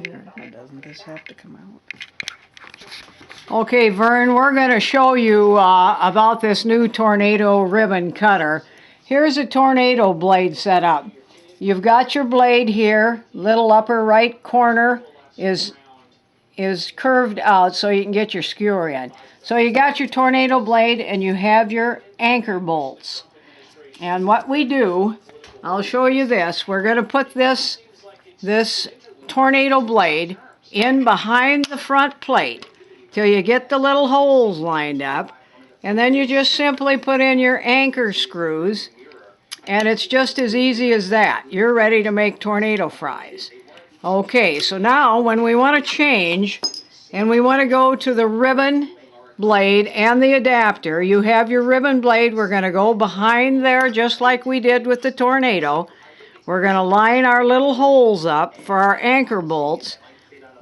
Here, doesn't this have to come out? Okay, Vern, we're going to show you about this new Tornado ribbon cutter. Here's a Tornado blade setup. You've got your blade here, little upper right corner is curved out so you can get your skewer in. So you got your Tornado blade and you have your anchor bolts. And what we do, I'll show you this. We're going to put this Tornado blade in behind the front plate till you get the little holes lined up, and then you just simply put in your anchor screws, and it's just as easy as that. You're ready to make tornado fries. Okay, so now when we want to change and we want to go to the ribbon blade and the adapter, you have your ribbon blade. We're going to go behind there just like we did with the Tornado. We're going to line our little holes up for our anchor bolts.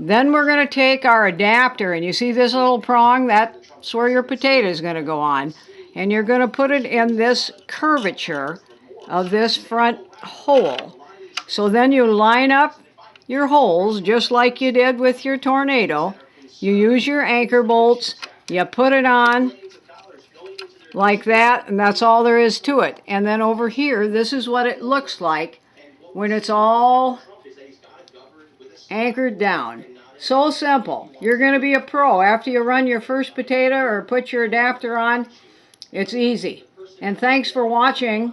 Then we're going to take our adapter, and you see this little prong? That's where your potato is going to go on. And you're going to put it in this curvature of this front hole. So then you line up your holes just like you did with your Tornado. You use your anchor bolts, you put it on like that, and that's all there is to it. And then over here, this is what it looks like when it's all anchored down. So simple. You're going to be a pro. After you run your first potato or put your adapter on, it's easy. And thanks for watching.